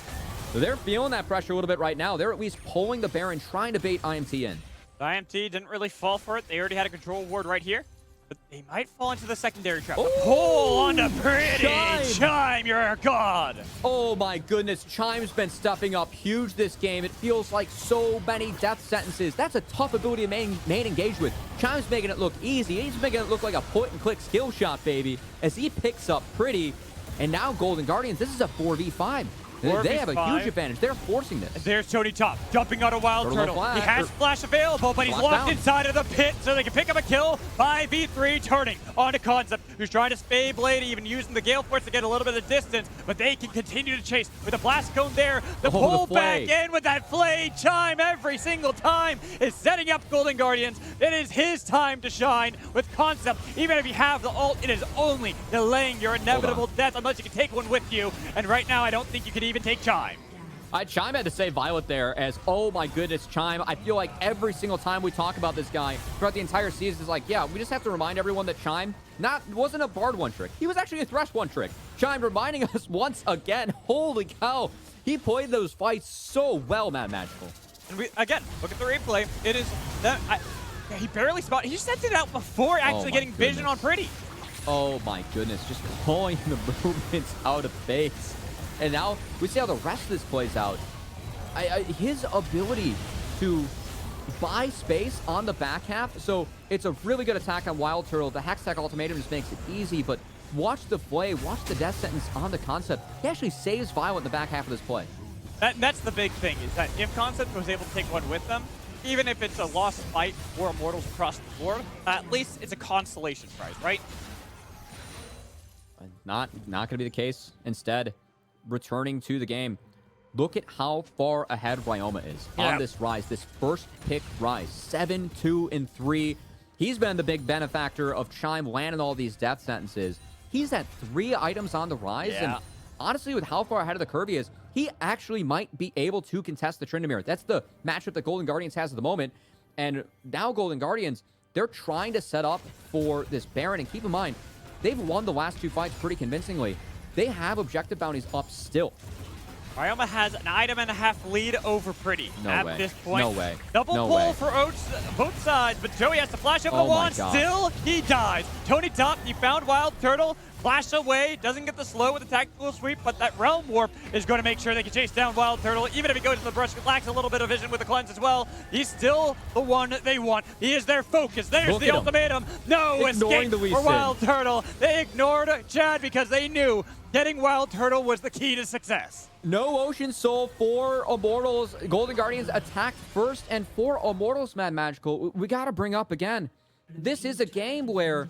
they're feeling that pressure a little bit right now. They're at least pulling the Baron, trying to bait IMT in. The IMT didn't really fall for it. They already had a control ward right here. But they might fall into the secondary trap. Oh, pull on the pretty Chime, you're a god. Oh my goodness, Chime's been stepping up huge this game. It feels like so many death sentences. That's a tough ability to main engage with. Chime's making it look easy. He's making it look like a point-and-click skill shot, baby, as he picks up pretty. And now Golden Guardians, this is a 4v5. They have a huge advantage. They're forcing this. There's Tony Top jumping on a Wild Turtle. He has flash available, but he's locked inside of the pit so they can pick up a kill. 5v3 turning onto Concept, who's trying to Spay Blade, even using the Gale Force to get a little bit of distance, but they can continue to chase with the blast cone there. The pull back in with that flay. Chime every single time is setting up Golden Guardians. It is his time to shine with Concept. Even if you have the ult, it is only delaying your inevitable death unless you can take one with you. And right now, I don't think you can even take Chime. Chime had to say Violet there as, oh my goodness, Chime. I feel like every single time we talk about this guy throughout the entire season is like, yeah, we just have to remind everyone that Chime wasn't a Bard one-trick. He was actually a Thresh one-trick. Chime reminding us once again, holy cow, he played those fights so well, Mad Magical. And again, look at the replay. It is that he barely spotted. He sent it out before actually getting vision on Pretty. Oh my goodness, just pulling the movements out of base. And now we see how the rest of this plays out. His ability to buy space on the back half. So it's a really good attack on Wild Turtle. The Hextech ultimatum just makes it easy, but watch the play, watch the death sentence on the Concept. He actually saves Violet in the back half of this play. That's the big thing, is that if Concept was able to take one with them, even if it's a lost fight for Immortals across the board, at least it's a consolation prize, right? Not going to be the case. Instead, returning to the game. Look at how far ahead Ryoma is on this rise, this first pick rise. 7, 2, and 3. He's been the big benefactor of Chime landing all these death sentences. He's at 3 items on the rise, and honestly, with how far ahead of the curve he is, he actually might be able to contest the Tryndamere. That's the matchup that Golden Guardians has at the moment, and now Golden Guardians, they're trying to set up for this Baron, and keep in mind, they've won the last 2 fights pretty convincingly. They have objective bounties up still. Ryoma has an item and a half lead over Pretty at this point. No way. Double pull for both sides, but Joey has to flash over the wand. Still, he dies. Tony Top, he found Wild Turtle. Flash away, doesn't get the slow with the tactical sweep, but that Realm Warp is going to make sure they can chase down Wild Turtle. Even if he goes to the brush, lacks a little bit of vision with the cleanse as well. He's still the one they want. He is their focus. There's the ultimatum. No escape for Wild Turtle. They ignored Chad because they knew getting Wild Turtle was the key to success. No Ocean Soul for Immortals. Golden Guardians attacked first, and for Immortals, Mad Magical, we got to bring up again. This is a game where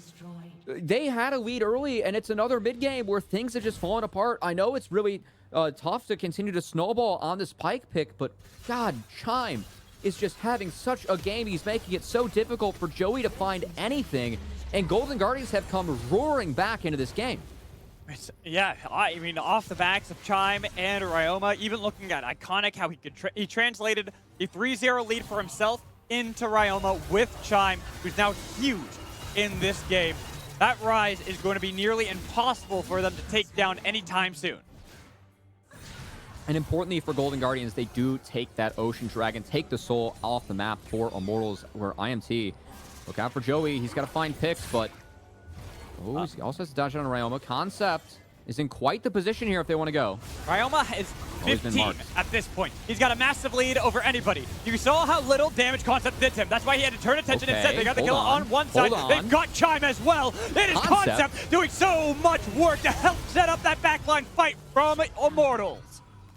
they had a lead early, and it's another mid-game where things have just fallen apart. I know it's really tough to continue to snowball on this Pyke pick, but God, Chime is just having such a game. He's making it so difficult for Joey to find anything, and Golden Guardians have come roaring back into this game. Yeah, I mean, off the backs of Chime and Ryoma, even looking at Iconic, how he translated a 3-0 lead for himself into Ryoma with Chime, who's now huge in this game. That rise is going to be nearly impossible for them to take down anytime soon. And importantly for Golden Guardians, they do take that Ocean Dragon, take the soul off the map for Immortals, where IMT, look out for Joey. He's got to find picks, but he also has to dodge on Ryoma. Concept is in quite the position here if they want to go. Ryoma is 15 at this point. He's got a massive lead over anybody. You saw how little damage Concept did to him. That's why he had to turn attention instead. They got the kill on one side. They've got Chime as well. It is Concept doing so much work to help set up that backline fight from Immortals.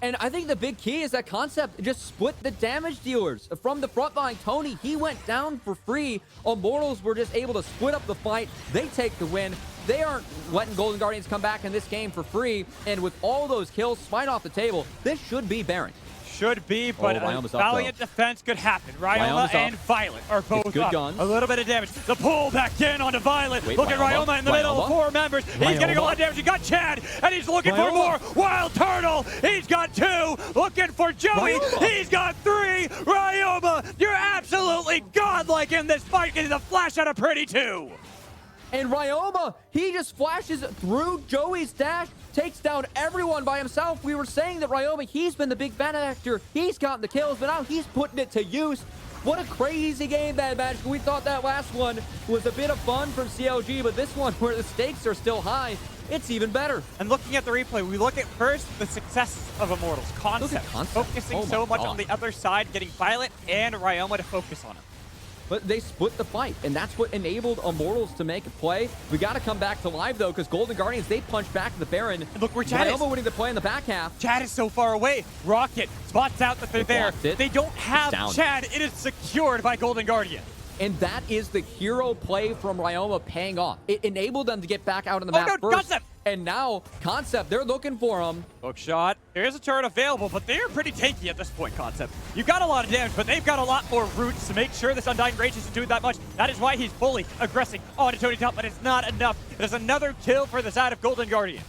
And I think the big key is that Concept just split the damage dealers. From the front line, Tony, he went down for free. Immortals were just able to split up the fight. They take the win. They aren't letting Golden Guardians come back in this game for free. And with all those kills, Smite off the table, this should be Baron. Should be, but a valiant defense could happen. Ryoma and Violet are both up. A little bit of damage. The pull back in onto Violet. Look at Ryoma in the middle of 4 members. He's getting a lot of damage. He got Chad, and he's looking for more. Wild Turtle, he's got 2. Looking for Joey, he's got 3. Ryoma, you're absolutely godlike in this fight. Getting the flash out of Pretty too. And Ryoma, he just flashes through Joey's dash, takes down everyone by himself. We were saying that Ryoma, he's been the big benefactor. He's gotten the kills, but now he's putting it to use. What a crazy game, Mad Magic. We thought that last one was a bit of fun from CLG, but this one, where the stakes are still high, it's even better. And looking at the replay, we look at first the successes of Immortals. Concept focusing so much on the other side, getting Violet and Ryoma to focus on him. But they split the fight, and that's what enabled Immortals to make a play. We got to come back to live, though, because Golden Guardians, they punched back to the Baron. And look where Chad is. Ryoma winning the play in the back half. Chad is so far away. Rocket spots out that they're there. They don't have Chad. It is secured by Golden Guardian. And that is the hero play from Ryoma paying off. It enabled them to get back out on the map first. Concept. And now, Concept, they're looking for him. Hook shot. There is a turret available, but they are pretty tanky at this point, Concept. You've got a lot of damage, but they've got a lot more roots to make sure this Undying Rage isn't doing that much. That is why he's fully aggressing onto Tony Top, but it's not enough. There's another kill for the side of Golden Guardian.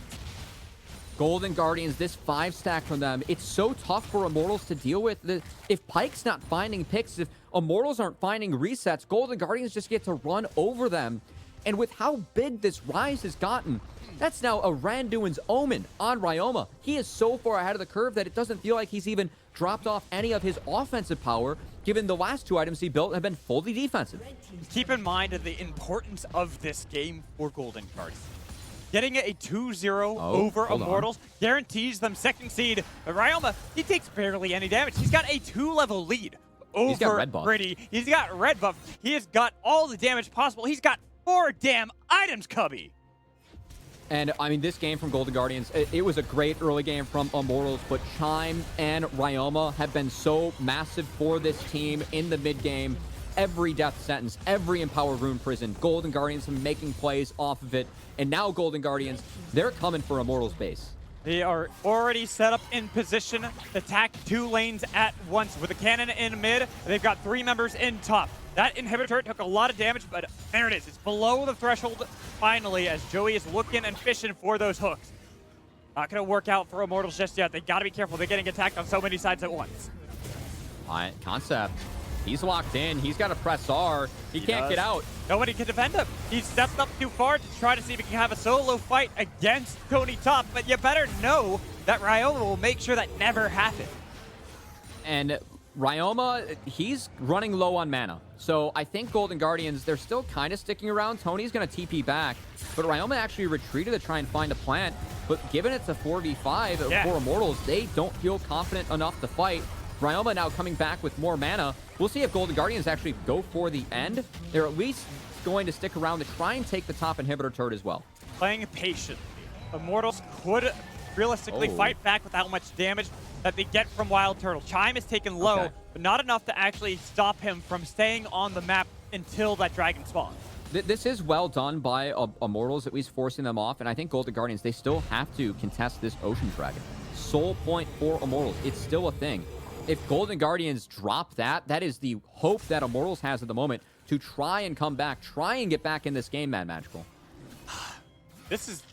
Golden Guardians, this 5-stack from them, it's so tough for Immortals to deal with. If Pyke's not finding picks, if Immortals aren't finding resets, Golden Guardians just get to run over them. And with how big this Rise has gotten, that's now a Randuin's Omen on Ryoma. He is so far ahead of the curve that it doesn't feel like he's even dropped off any of his offensive power, given the last 2 items he built have been fully defensive. Keep in mind the importance of this game for Golden Guardians. Getting a 2-0 over Immortals guarantees them second seed. But Ryoma, he takes barely any damage. He's got a 2-level lead over Gritty. He's got red buff. He has got all the damage possible. He's got 4 damn items, Cubby. And, I mean, this game from Golden Guardians, it was a great early game from Immortals, but Chime and Ryoma have been so massive for this team in the mid-game. Every death sentence, every Empower Rune Prison, Golden Guardians making plays off of it. And now Golden Guardians, they're coming for Immortals base. They are already set up in position to attack 2 lanes at once with a cannon in mid. They've got 3 members in top. That inhibitor took a lot of damage, but there it is. It's below the threshold finally as Joey is looking and fishing for those hooks. Not going to work out for Immortals just yet. They got to be careful. They're getting attacked on so many sides at once. All right, Concept. He's locked in. He's got to press R. He can't get out. Nobody can defend him. He's stepped up too far to try to see if he can have a solo fight against Tony Top, but you better know that Ryoma will make sure that never happens. And Ryoma, he's running low on mana. So I think Golden Guardians, they're still kind of sticking around. Tony's going to TP back, but Ryoma actually retreated to try and find a plant. But given it's a 4v5 for Immortals, they don't feel confident enough to fight. Ryoma now coming back with more mana. We'll see if Golden Guardians actually go for the end. They're at least going to stick around to try and take the top inhibitor turret as well. Playing patiently. Immortals could realistically fight back with how much damage that they get from Wild Turtle. Chime is taken low, but not enough to actually stop him from staying on the map until that dragon spawns. This is well done by Immortals, at least forcing them off, and I think Golden Guardians, they still have to contest this Ocean Dragon. Soul point for Immortals. It's still a thing. If Golden Guardians drop that, that is the hope that Immortals has at the moment to try and come back, try and get back in this game, Mad Magical. This is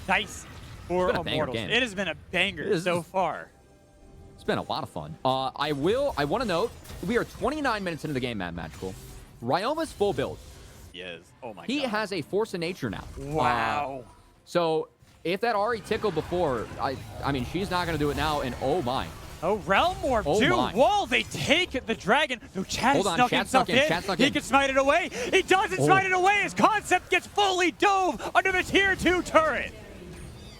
nice for Immortals. It has been a banger so far. It's been a lot of fun. I want to note, we are 29 minutes into the game, Mad Magical. Ryoma's full build. Yes. Oh my god. He has a Force of Nature now. Wow. So if that Ari tickled before, I mean, she's not going to do it now, and oh my. Oh, Realm Warp, too. Whoa, they take the dragon. No, Chad snuck himself in. He can smite it away. He doesn't smite it away. His Concept gets fully dove under the tier 2 turret.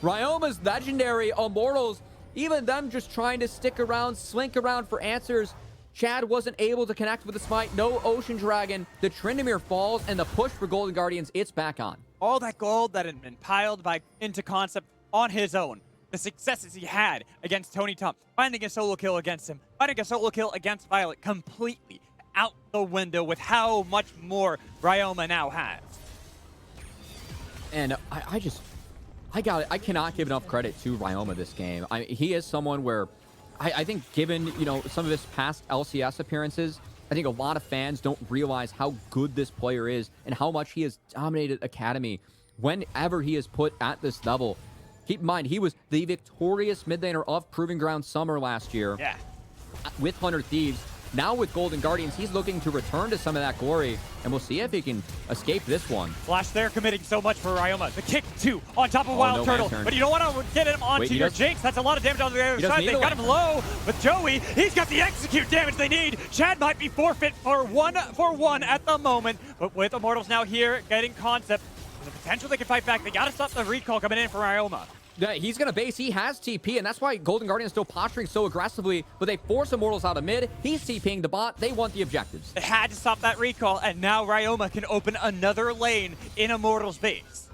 Ryoma's legendary Immortals, even them just trying to stick around, slink around for answers. Chad wasn't able to connect with the smite. No Ocean Dragon. The Tryndamere falls, and the push for Golden Guardians, it's back on. All that gold that had been piled into Concept on his own. The successes he had against Tony Top, finding a solo kill against him, finding a solo kill against Violet, completely out the window with how much more Ryoma now has. And I cannot give enough credit to Ryoma this game. He is someone where I think given, some of his past LCS appearances, I think a lot of fans don't realize how good this player is and how much he has dominated Academy whenever he is put at this level. Keep in mind, he was the victorious mid laner of Proving Ground Summer last year with 100 Thieves. Now with Golden Guardians, he's looking to return to some of that glory, and we'll see if he can escape this one. Flash there committing so much for Ryoma. The kick, too, on top of Wild Turtle. But you don't want to get him onto your Jinx. That's a lot of damage on the other side. They got him low with Joey. He's got the execute damage they need. Chad might be forfeit for one at the moment, but with Immortals now here, getting Concept, the potential they can fight back. They got to stop the recall coming in for Ryoma. Yeah, he's going to base. He has TP, and that's why Golden Guardian is still posturing so aggressively, but they force Immortals out of mid. He's TPing the bot. They want the objectives. They had to stop that recall, and now Ryoma can open another lane in Immortals base.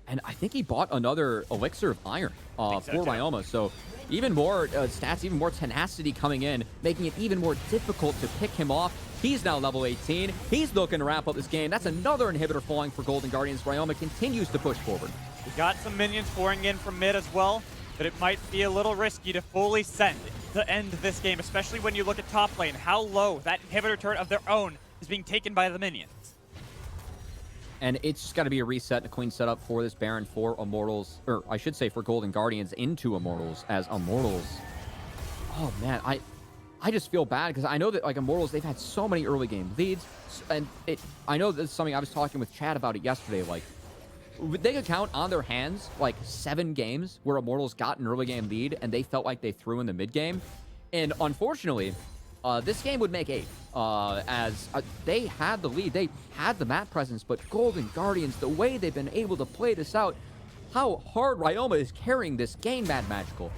And I think he bought another Elixir of Iron for Ryoma, so even more stats, even more tenacity coming in, making it even more difficult to pick him off. He's now level 18. He's looking to wrap up this game. That's another inhibitor falling for Golden Guardians. Ryoma continues to push forward. We got some minions pouring in from mid as well, but it might be a little risky to fully send to end this game, especially when you look at top lane, how low that inhibitor turret of their own is being taken by the minions. And it's just got to be a reset and a clean setup for this Baron for Immortals, or I should say for Golden Guardians into Immortals, as Immortals. Oh man, I just feel bad because I know that like Immortals, they've had so many early game leads, and I know this is something I was talking with Chad about it yesterday. Like they could count on their hands like 7 games where Immortals got an early game lead and they felt like they threw in the mid game, and unfortunately, this game would make 8. As they had the lead, they had the map presence, but Golden Guardians, the way they've been able to play this out, how hard Ryoma is carrying this game, Mad Magical.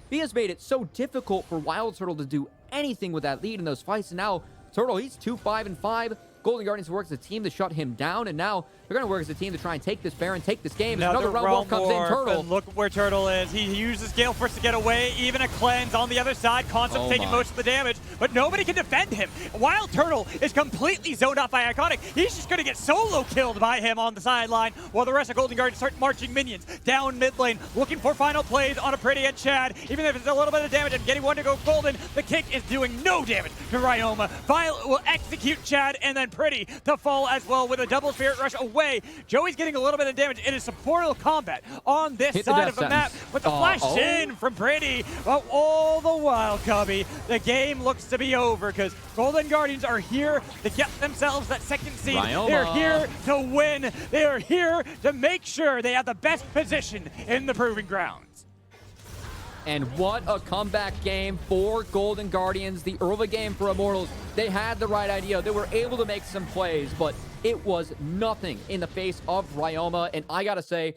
He has made it so difficult for Wild Turtle to do anything with that lead in those fights, and now Turtle, he's 2-5-5. Golden Guardians work as a team to shut him down, and now they're going to work as a team to try and take this Baron, take this game. Another Realm Warp comes in, Turtle. Look where Turtle is. He uses Gale Force to get away, even a cleanse on the other side. Concept taking most of the damage, but nobody can defend him. Wild Turtle is completely zoned out by Iconic. He's just going to get solo killed by him on the sideline, while the rest of Golden Guardians start marching minions down mid lane, looking for final plays on a Pretty and Chad. Even if it's a little bit of damage and getting one to go golden, the kick is doing no damage to Ryoma. Violet will execute Chad, and then Pretty to fall as well with a double Spirit Rush away. Joey's getting a little bit of damage. It is supportive combat on this side of the map, but the flash in from Pretty. But all the while, Cubby, the game looks to be over because Golden Guardians are here to get themselves that second seed. Ryoma. They're here to win. They are here to make sure they have the best position in the Proving Grounds. And what a comeback game for Golden Guardians. The early game for Immortals, they had the right idea. They were able to make some plays, but it was nothing in the face of Ryoma. And I gotta say,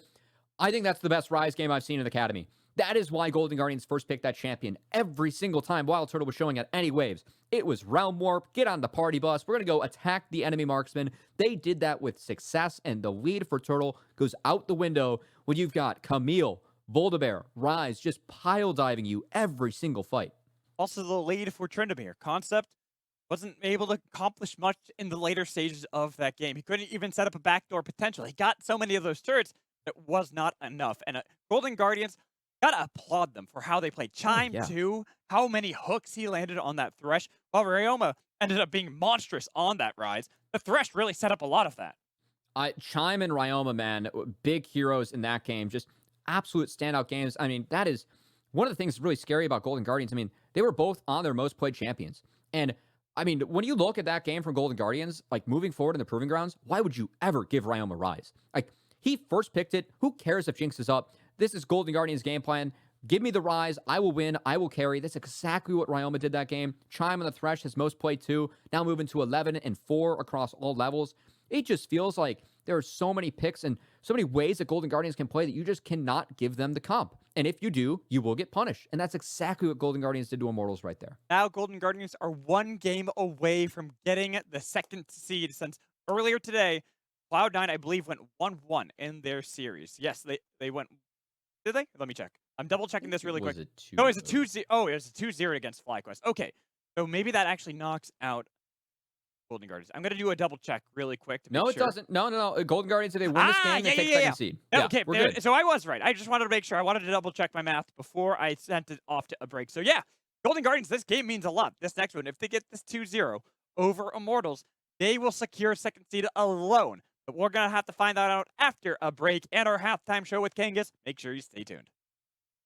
I think that's the best Rise game I've seen in the Academy. That is why Golden Guardians first picked that champion every single time Wild Turtle was showing at any waves. It was Realm Warp, get on the party bus, we're gonna go attack the enemy marksman. They did that with success, and the lead for Turtle goes out the window when you've got Camille, Voldabear, Rise just pile diving you every single fight. Also, the lead for Tryndamere. Concept wasn't able to accomplish much in the later stages of that game. He couldn't even set up a backdoor potential. He got so many of those turrets that was not enough. And Golden Guardians, gotta applaud them for how they played. Chime, too, how many hooks he landed on that Thresh, while Ryoma ended up being monstrous on that Rise. The Thresh really set up a lot of that. Chime and Ryoma, man, big heroes in that game. Just absolute standout games. I mean, that is one of the things that's really scary about Golden Guardians. I mean, they were both on their most played champions. And I mean, when you look at that game from Golden Guardians, like moving forward in the Proving Grounds, why would you ever give Ryoma Rise? Like, he first picked it. Who cares if Jinx is up? This is Golden Guardians' game plan. Give me the Rise. I will win. I will carry. That's exactly what Ryoma did that game. Chime on the Thresh, his most played too. Now moving to 11 and 4 across all levels. It just feels like there are so many picks and so many ways that Golden Guardians can play that you just cannot give them the comp. And if you do, you will get punished. And that's exactly what Golden Guardians did to Immortals right there. Now Golden Guardians are 1 game away from getting the second seed, since earlier today, Cloud9, I believe, went 1-1 in their series. Yes, they went... Did they? Let me check. I'm double checking this really quick. No, it's a 2-0. Oh, it was a 2-0 against FlyQuest. Okay, so maybe that actually knocks out Golden Guardians. I'm gonna do a double check really quick to make No, it sure. doesn't. No. Golden Guardians, if they win this game, they take second seed. Okay, we're good. so I was right. I just wanted to make sure. I wanted to double check my math before I sent it off to a break. So yeah, Golden Guardians, this game means a lot. This next one, if they get this 2-0 over Immortals, they will secure second seed alone. But we're gonna have to find that out after a break and our halftime show with Kangas. Make sure you stay tuned.